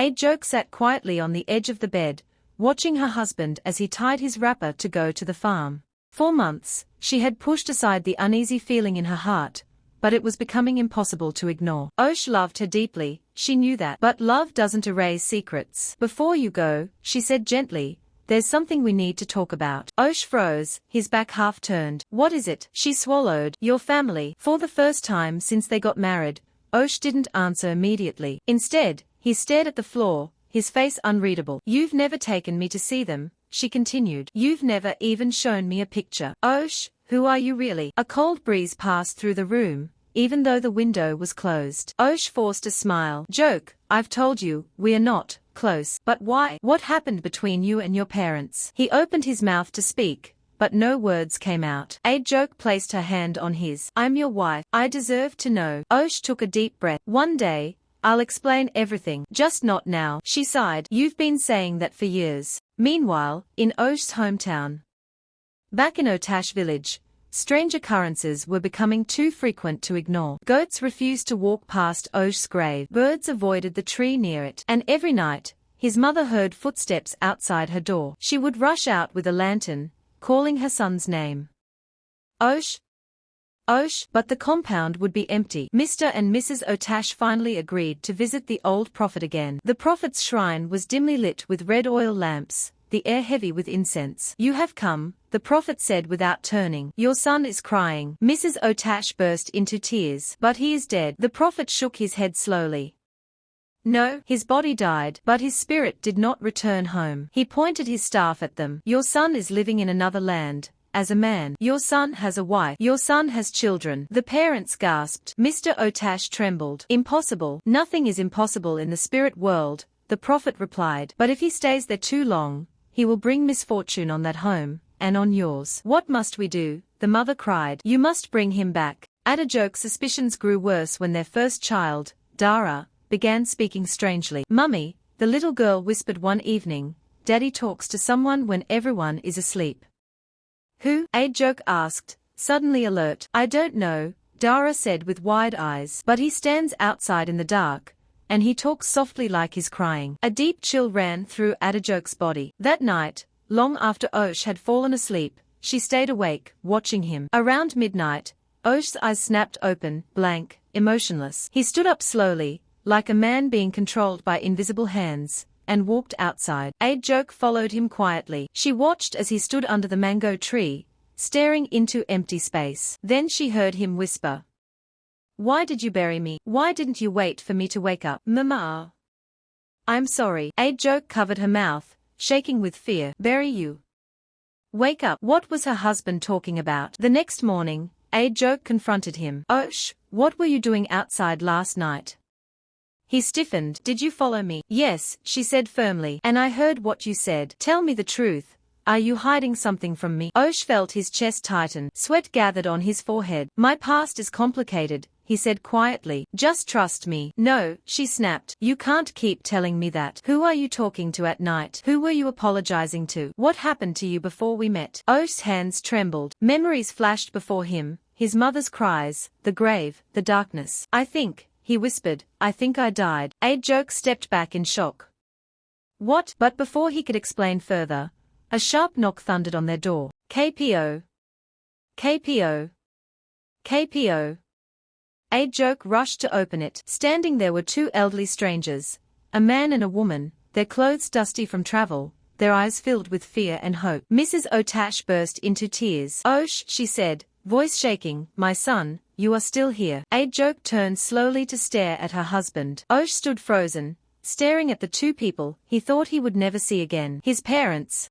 Adejoke sat quietly on the edge of the bed, watching her husband as he tied his wrapper to go to the farm. For months, she had pushed aside the uneasy feeling in her heart, but it was becoming impossible to ignore. Oche loved her deeply, she knew that. But love doesn't erase secrets. Before you go, she said gently, there's something we need to talk about. Oche froze, his back half turned. What is it? She swallowed. Your family. For the first time since they got married, Oche didn't answer immediately. Instead, he stared at the floor, his face unreadable. You've never taken me to see them, she continued. You've never even shown me a picture. Oche, who are you really? A cold breeze passed through the room, even though the window was closed. Oche forced a smile. Joke, I've told you, we are not close. But why? What happened between you and your parents? He opened his mouth to speak, but no words came out. Adejoke placed her hand on his. I'm your wife. I deserve to know. Oche took a deep breath. One day, I'll explain everything. Just not now. She sighed. You've been saying that for years. Meanwhile, in Oche's hometown. Back in Oche village, strange occurrences were becoming too frequent to ignore. Goats refused to walk past Oche's grave. Birds avoided the tree near it. And every night, his mother heard footsteps outside her door. She would rush out with a lantern, calling her son's name. Oche. Oche, but the compound would be empty. Mr. and Mrs. Oche finally agreed to visit the old prophet again. The prophet's shrine was dimly lit with red oil lamps, the air heavy with incense. You have come, the prophet said without turning. Your son is crying. Mrs. Oche burst into tears. But he is dead. The prophet shook his head slowly. No, his body died, but his spirit did not return home. He pointed his staff at them. Your son is living in another land. As a man. Your son has a wife. Your son has children. The parents gasped. Mr. Oche trembled. Impossible. Nothing is impossible in the spirit world, the prophet replied. But if he stays there too long, he will bring misfortune on that home, and on yours. What must we do? The mother cried. You must bring him back. Adejoke's suspicions grew worse when their first child, Dara, began speaking strangely. Mummy, the little girl whispered one evening, Daddy talks to someone when everyone is asleep. Who? Adejoke asked, suddenly alert. I don't know, Dara said with wide eyes. But he stands outside in the dark, and he talks softly like he's crying. A deep chill ran through Adejoke's body. That night, long after Oche had fallen asleep, she stayed awake, watching him. Around midnight, Oche's eyes snapped open, blank, emotionless. He stood up slowly, like a man being controlled by invisible hands, and walked outside. Adejoke followed him quietly. She watched as he stood under the mango tree, staring into empty space. Then she heard him whisper. Why did you bury me? Why didn't you wait for me to wake up? Mama. I'm sorry. Adejoke covered her mouth, shaking with fear. Bury you? Wake up. What was her husband talking about? The next morning, Adejoke confronted him. Oche, what were you doing outside last night? He stiffened. Did you follow me? Yes, she said firmly. And I heard what you said. Tell me the truth. Are you hiding something from me? Oche felt his chest tighten. Sweat gathered on his forehead. My past is complicated, he said quietly. Just trust me. No, she snapped. You can't keep telling me that. Who are you talking to at night? Who were you apologizing to? What happened to you before we met? Oche's hands trembled. Memories flashed before him, his mother's cries, the grave, the darkness. I think, he whispered, I think I died. Adejoke stepped back in shock. What? But before he could explain further, a sharp knock thundered on their door. KPO. KPO. KPO. Adejoke rushed to open it. Standing there were two elderly strangers, a man and a woman, their clothes dusty from travel, their eyes filled with fear and hope. Mrs. Oche burst into tears. Oche, she said, voice shaking, my son, you are still here. Adejoke turned slowly to stare at her husband. Oche stood frozen, staring at the two people he thought he would never see again. His parents,